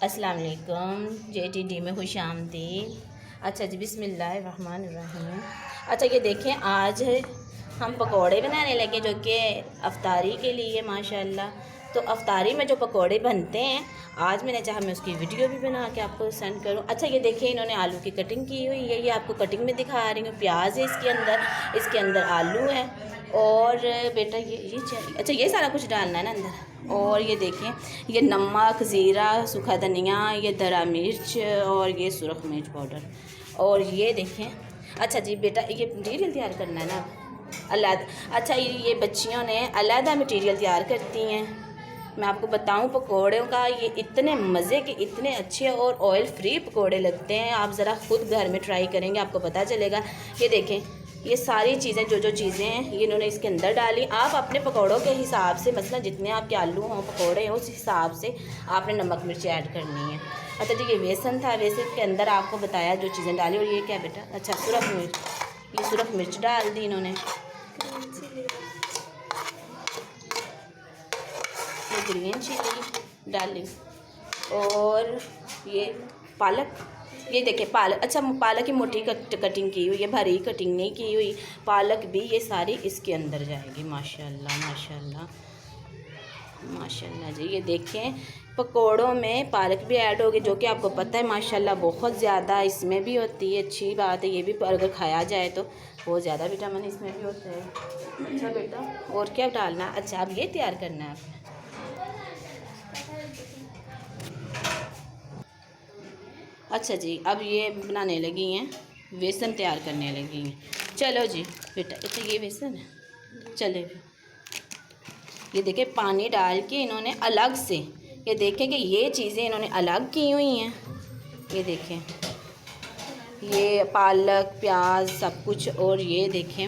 अस्सलाम वालेकुम। JTD में खुश आमदीद। अच्छा जी, बिस्मिल्लाहिर्रहमानिर्रहीम। अच्छा ये देखें, आज हम पकोड़े बनाने लगे जो कि अफ्तारी के लिए माशाल्लाह। तो अफ्तारी में जो पकोड़े बनते हैं, आज मैंने चाहा मैं उसकी वीडियो भी बना के आपको सेंड करूं। अच्छा ये देखिए, इन्होंने आलू की कटिंग की हुई है, ये आपको कटिंग में दिखा रही हूँ। प्याज है इसके अंदर आलू है और बेटा ये अच्छा ये सारा कुछ डालना है ना अंदर। और ये देखें, ये नमक, ज़ीरा, सूखा धनिया, ये दरा मिर्च और ये सुरख मिर्च पाउडर। और ये देखें, अच्छा जी बेटा ये मटीरियल तैयार करना है ना अलग। अच्छा ये बच्चियों ने अलहदा मटीरियल तैयार करती हैं। मैं आपको बताऊं, पकोड़ों का ये इतने मज़े के, इतने अच्छे और ऑयल फ्री पकोड़े लगते हैं। आप ज़रा ख़ुद घर में ट्राई करेंगे, आपको पता चलेगा। ये देखें, ये सारी चीज़ें जो चीज़ें हैं ये इन्होंने इसके अंदर डाली। आप अपने पकौड़ों के हिसाब से, मतलब जितने आपके आलू हों, पकौड़े हों, उस हिसाब से आपने नमक मिर्च ऐड करनी है। अच्छा जी ये बेसन था, बेसन के अंदर आपको बताया जो चीज़ें डाली। और ये क्या बेटा, अच्छा सुरख मिर्च, ये सुरख मिर्च डाल दी इन्होंने, ये ग्रीन चिली डाली। और ये पालक, ये देखिए पालक, अच्छा पालक की मोटी कटिंग की हुई है, भरी कटिंग नहीं की हुई। पालक भी ये सारी इसके अंदर जाएगी। माशाल्लाह माशाल्लाह माशाल्लाह जी। ये देखें, पकोड़ों में पालक भी ऐड होगी, जो कि आपको पता है माशाल्लाह बहुत ज़्यादा इसमें भी होती है। अच्छी बात है, ये भी अगर खाया जाए तो बहुत ज़्यादा विटामिन इसमें भी होता है। अच्छा बेटा और क्या डालना, अच्छा अब ये तैयार करना है आपने। अच्छा जी, अब ये बनाने लगी हैं, बेसन तैयार करने लगी हैं। चलो जी बेटा, अच्छा ये बेसन है, चले ये देखिए पानी डाल के इन्होंने अलग से, ये देखें कि ये चीज़ें इन्होंने अलग की हुई हैं। ये देखें, ये पालक, प्याज, सब कुछ। और ये देखें,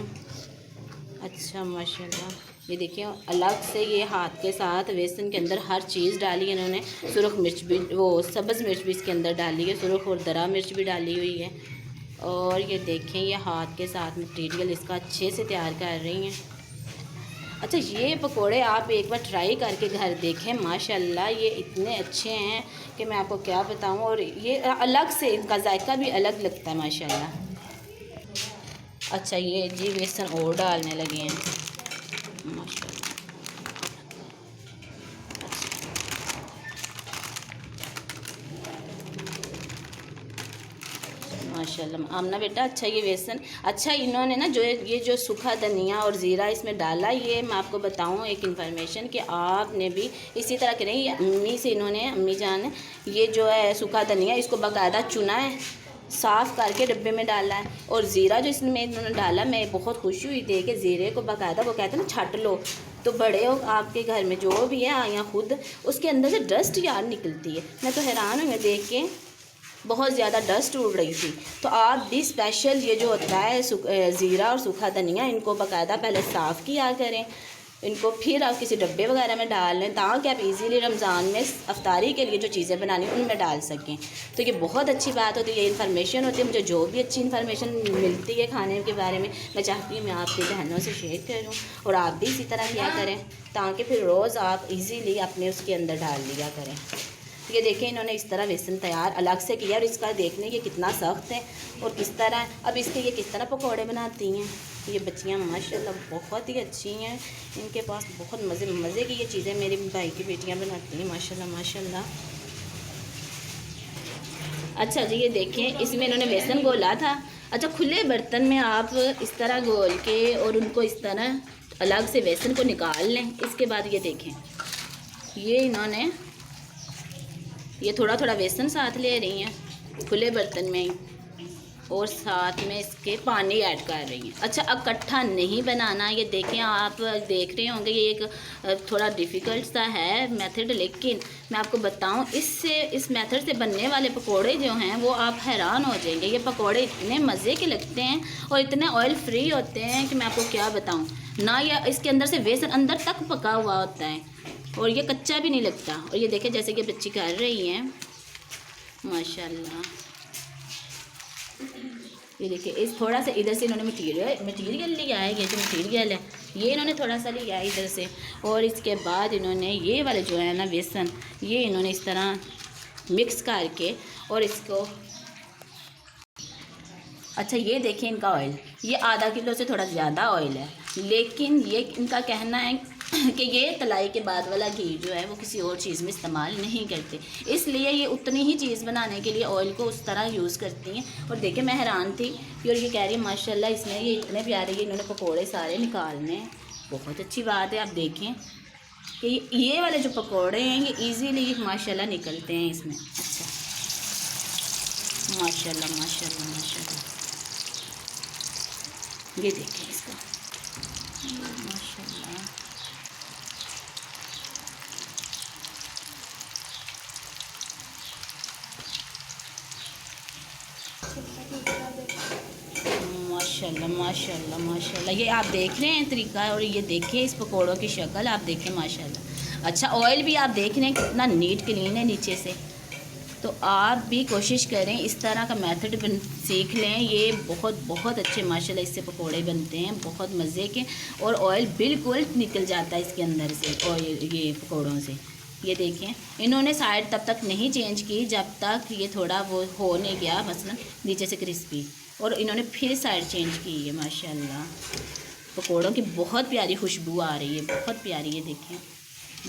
अच्छा माशाल्लाह, ये देखिए अलग से ये हाथ के साथ बेसन के अंदर हर चीज़ डाली इन्होंने। सुरख मिर्च भी, वो सब्ज़ मिर्च भी इसके अंदर डाली है, सुरख और दरा मिर्च भी डाली हुई है। और ये देखें, ये हाथ के साथ मटीरियल इसका अच्छे से तैयार कर रही हैं। अच्छा ये पकोड़े आप एक बार ट्राई करके घर देखें, माशाल्लाह ये इतने अच्छे हैं कि मैं आपको क्या बताऊं। और ये अलग से इनका जायका भी अलग लगता है माशाल्लाह। अच्छा ये जी बेसन और डालने लगे हैं माशाल्लाह। माशाल्लाह आमना बेटा, अच्छा ये बेसन, अच्छा इन्होंने ना जो सूखा धनिया और ज़ीरा इसमें डाला, ये मैं आपको बताऊं एक इन्फॉर्मेशन कि आपने भी इसी तरह करें। ये अम्मी से इन्होंने, अम्मी जान ने ये जो है सूखा धनिया इसको बाकायदा चुना है, साफ़ करके डब्बे में डाला है। और ज़ीरा जो इसमें इन्होंने डाला, मैं बहुत खुश हुई देख के। ज़ीरे को बाकायदा, वो कहते हैं ना छाट लो, तो बड़े हो आपके घर में जो भी है या खुद, उसके अंदर से डस्ट यार निकलती है। मैं तो हैरान हूँ देख के, बहुत ज़्यादा डस्ट उड़ रही थी। तो आप भी स्पेशल ये जो होता है ज़ीरा और सूखा धनिया, इनको बाकायदा पहले साफ़ किया करें, इनको फिर आप किसी डब्बे वगैरह में डाल लें, ताकि आप इजीली रमज़ान में अफ्तारी के लिए जो चीज़ें बनानी उनमें डाल सकें। तो ये बहुत अच्छी बात होती है, ये इन्फॉर्मेशन होती है। मुझे जो भी अच्छी इन्फॉर्मेशन मिलती है खाने के बारे में, मैं चाहती हूँ मैं आपकी बहनों से शेयर करूँ, और आप भी इसी तरह किया करें, ताकि फिर रोज़ आप इजीली अपने उसके अंदर डाल लिया करें। ये देखें, इन्होंने इस तरह बेसन तैयार अलग से किया, और इसका देखने ये कितना सख्त है और किस तरह, अब इसके ये किस तरह पकोड़े बनाती हैं ये बच्चियां माशाल्लाह, बहुत ही अच्छी हैं। इनके पास बहुत मज़े की ये चीज़ें मेरे भाई की बेटियां बनाती हैं माशाल्लाह माशाल्लाह। अच्छा जी ये देखें, इसमें इन्होंने बेसन घोला था। अच्छा खुले बर्तन में आप इस तरह घोल के और उनको इस तरह अलग से बेसन को निकाल लें। इसके बाद ये देखें, ये इन्होंने ये थोड़ा थोड़ा बेसन साथ ले रही हैं खुले बर्तन में ही, और साथ में इसके पानी ऐड कर रही हैं। अच्छा इकट्ठा नहीं बनाना, ये देखें, आप देख रहे होंगे ये एक थोड़ा डिफ़िकल्ट सा है मेथड, लेकिन मैं आपको बताऊं, इससे इस मेथड से बनने वाले पकोड़े जो हैं वो आप हैरान हो जाएंगे। ये पकोड़े इतने मज़े के लगते हैं और इतने ऑयल फ्री होते हैं कि मैं आपको क्या बताऊं ना। ये इसके अंदर से बेसन अंदर तक पका हुआ होता है और ये कच्चा भी नहीं लगता। और ये देखें जैसे कि बच्ची कर रही हैं माशाल्लाह। ये देखिए, इस थोड़ा सा इधर से इन्होंने मटीरियल लिया है, ये जो मटीरियल है ये इन्होंने थोड़ा सा लिया है इधर से, और इसके बाद इन्होंने ये वाले जो है ना बेसन, ये इन्होंने इस तरह मिक्स करके और इसको, अच्छा ये देखिए इनका ऑयल, ये आधा किलो से थोड़ा ज़्यादा ऑयल है, लेकिन ये इनका कहना है कि ये तलाई के बाद वाला घी जो है वो किसी और चीज़ में इस्तेमाल नहीं करते, इसलिए ये उतनी ही चीज़ बनाने के लिए ऑयल को उस तरह यूज़ करती हैं। और देखिए मैं हैरान थी और ये कह रही है माशाल्लाह इसमें ये इतने प्यारे, ये इन्होंने पकोड़े सारे निकालने हैं। बहुत अच्छी बात है। आप देखें कि ये वाले जो पकोड़े हैं ये ईज़िली माशाल्लाह निकलते हैं इसमें। अच्छा माशाल्लाह माशाल्लाह माशाल्लाह, ये देखिए इसका माशाल्लाह। माशाल्लाह माशाल्लाह माशाल्लाह, ये आप देख रहे हैं तरीका, और ये देखिए इस पकोड़ों की शक्ल आप देखें माशाल्लाह। अच्छा ऑयल भी आप देख रहे हैं कितना नीट क्लीन है नीचे से। तो आप भी कोशिश करें इस तरह का मेथड सीख लें, ये बहुत बहुत अच्छे माशाल्लाह इससे पकोड़े बनते हैं, बहुत मज़े के, और ऑयल बिल्कुल निकल जाता है इसके अंदर से ऑयल ये पकोड़ों से। ये देखें इन्होंने साइड तब तक नहीं चेंज की जब तक ये थोड़ा वो हो नहीं गया मसलन नीचे से क्रिस्पी, और इन्होंने फिर साइड चेंज की है माशाल्लाह। पकोड़ों की बहुत प्यारी खुशबू आ रही है, बहुत प्यारी। ये देखें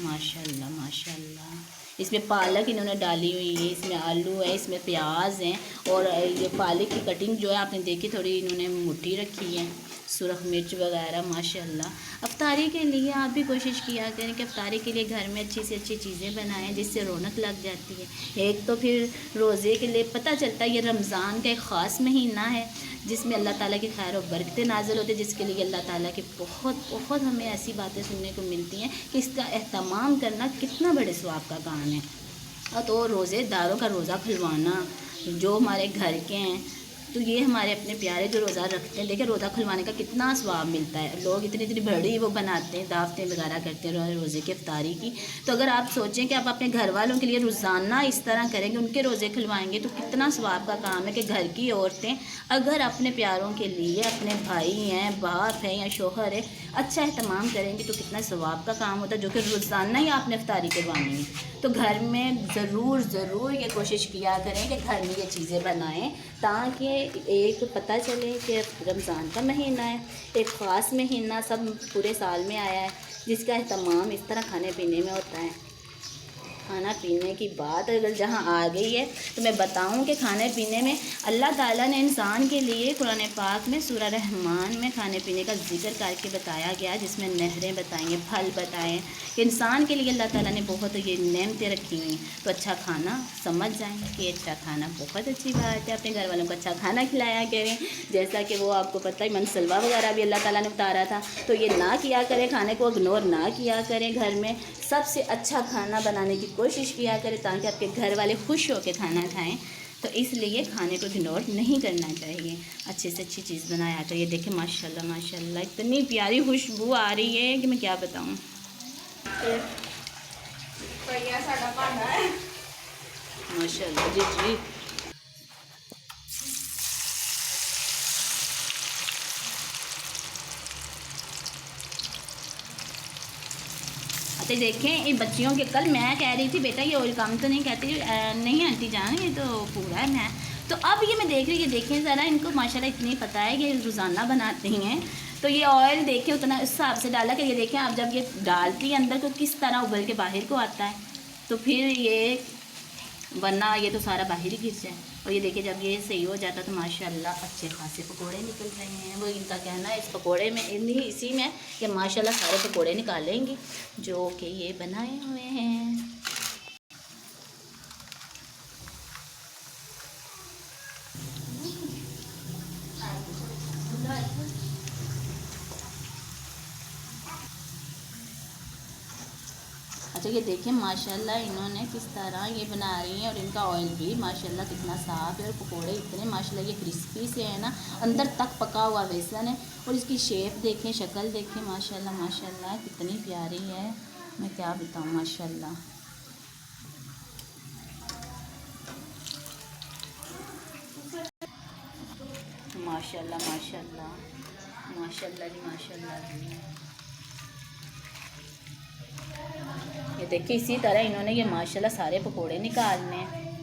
माशाल्लाह माशाल्लाह। इसमें पालक इन्होंने डाली हुई है, इसमें आलू है, इसमें प्याज हैं, और ये पालक की कटिंग जो है आपने देखी थोड़ी इन्होंने मोटी रखी है, सुरख मिर्च वगैरह माशाल्लाह। अफ्तारी के लिए आप भी कोशिश किया करें कि अफ्तारी के लिए घर में अच्छी से अच्छी चीज़ें बनाएं जिससे रौनक लग जाती है। एक तो फिर रोज़े के लिए पता चलता है ये रमज़ान का एक ख़ास महीना है जिसमें अल्लाह ताला की खैर और बरकतें नाज़िल होती है, जिसके लिए अल्लाह ताला की बहुत बहुत हमें ऐसी बातें सुनने को मिलती हैं कि इसका एहतमाम करना कितना बड़े सवाब का काम है। तो रोज़ेदारों का रोज़ा खुलवाना जो हमारे घर के हैं, तो ये हमारे अपने प्यारे जो रोज़ा रखते हैं, देखिए रोज़ा खुलवाने का कितना स्वाब मिलता है। लोग इतनी इतनी बड़ी वो बनाते हैं, दावतें वगैरह करते हैं रोज़े की इफ्तारी की। तो अगर आप सोचें कि आप अपने घर वालों के लिए रोज़ाना इस तरह करेंगे, उनके रोज़े खुलवाएंगे, तो कितना स्वाब का काम है कि घर की औरतें अगर अपने प्यारों के लिए, अपने भाई हैं, बाप हैं या शोहर है, अच्छा एहतमाम करेंगे तो कितना स्वाब का काम होता है, जो कि रोज़ाना ही आपने इफ्तारी करवानी है। तो घर में ज़रूर ये कोशिश किया करें कि घर में ये चीज़ें बनाएं, ताकि एक पता चले कि रमज़ान का महीना है, एक ख़ास महीना सब पूरे साल में आया है, जिसका एहतमाम इस तरह खाने पीने में होता है। खाना पीने की बात अगर जहाँ आ गई है तो मैं बताऊं कि खाने पीने में अल्लाह ताला ने इंसान के लिए कुरान पाक में सूरह रहमान में खाने पीने का जिक्र करके बताया गया, जिसमें नहरें बताई हैं, फल बताएं कि इंसान के लिए अल्लाह ताला ने बहुत ये नेमतें रखी हुई हैं। तो अच्छा खाना समझ जाएं कि अच्छा खाना बहुत अच्छी बात है, अपने घर वालों को अच्छा खाना खिलाया करें। जैसा कि वो आपको पता है मनसलवा वगैरह भी अल्लाह ताला ने उतारा था, तो ये ना किया करें, खाने को इग्नोर ना किया करें। घर में सबसे अच्छा खाना बनाने की कोशिश किया करें ताकि आपके घर वाले खुश होकर खाना खाएं। तो इसलिए खाने को इग्नोर नहीं करना चाहिए, अच्छे से अच्छी चीज़ बनाया। तो ये देखें माशाल्लाह माशाल्लाह इतनी प्यारी खुशबू आ रही है कि मैं क्या बताऊं। माशाल्लाह जी जी। तो देखें ये बच्चियों के, कल मैं कह रही थी बेटा ये ऑयल कम तो नहीं, कहती नहीं आंटी जान ये तो पूरा है। मैं तो अब ये मैं देख रही हूँ, देखें ज़रा इनको माशाल्लाह इतनी पता है कि रोज़ाना बनाती हैं। तो ये ऑयल देखें उतना उस हिसाब से डाला कि ये देखें आप जब ये डालती है अंदर को किस तरह उबल के बाहर को आता है, तो फिर ये वरना ये तो सारा बाहर ही गिर जाए। और ये देखिए जब ये सही हो जाता तो माशाल्लाह अच्छे खासे पकोड़े निकल रहे हैं। वो इनका कहना है इस पकोड़े में इसी में कि माशाल्लाह सारे पकोड़े निकालेंगे जो कि ये बनाए हुए हैं। अच्छा ये देखें माशाल्लाह इन्होंने किस तरह ये बना रही हैं, और इनका ऑयल भी माशाल्लाह कितना साफ़ है, और पकोड़े इतने माशाल्लाह ये क्रिस्पी से है ना, अंदर तक पका हुआ बेसन है। और इसकी शेप देखें, शक्ल देखें माशाल्लाह माशाल्लाह कितनी प्यारी है, मैं क्या बताऊँ माशाल्लाह। माशाल्लाह माशाल्लाह माशाल्लाह जी माशाल्लाह जी। ये देखिए इसी तरह इन्होंने ये माशाल्लाह सारे पकोड़े निकालने हैं।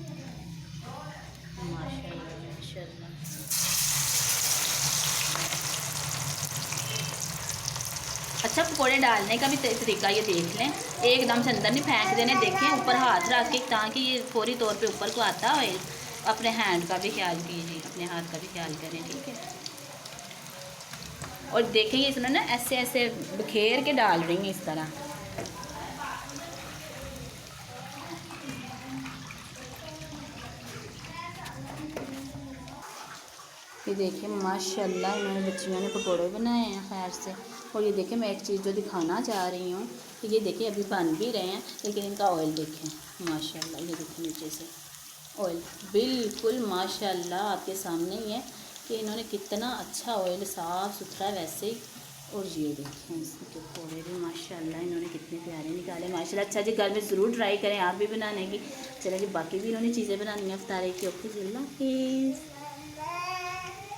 माशाल्लाह माशाल्लाह। अच्छा, पकोड़े डालने का भी तरीका ये देख लें, एकदम से अंदर नहीं फेंक देने, देखें ऊपर हाथ रख के, ताकि ये फौरी तौर पे ऊपर को आता है। अपने हैंड का भी ख्याल कीजिए, अपने हाथ का भी ख्याल करें, ठीक है। और देखें ये इसमें ना ऐसे ऐसे बिखेर के डाल रही हैं इस तरह। ये देखिए माशाल्लाह इन्होंने बच्चियों ने पकोड़े बनाए हैं खैर से। और ये देखिए मैं एक चीज़ जो दिखाना चाह रही हूँ कि ये देखिए अभी बन भी रहे हैं, लेकिन इनका ऑयल देखें माशाल्लाह। ये देखिए नीचे से ऑयल बिल्कुल माशाल्लाह आपके सामने ही है कि इन्होंने कितना अच्छा ऑयल, साफ़ सुथरा वैसे ही। और ये देखें इसके पकौड़े भी माशाल्लाह इन्होंने कितने प्यारे निकाले माशाल्लाह। अच्छा जी, घर में ज़रूर ट्राई करें आप भी बनाने की। चलें जी, बाकी भी इन्होंने चीज़ें बनानी है इफ्तारी की। ओके जी, अल्लाह हाफिज़।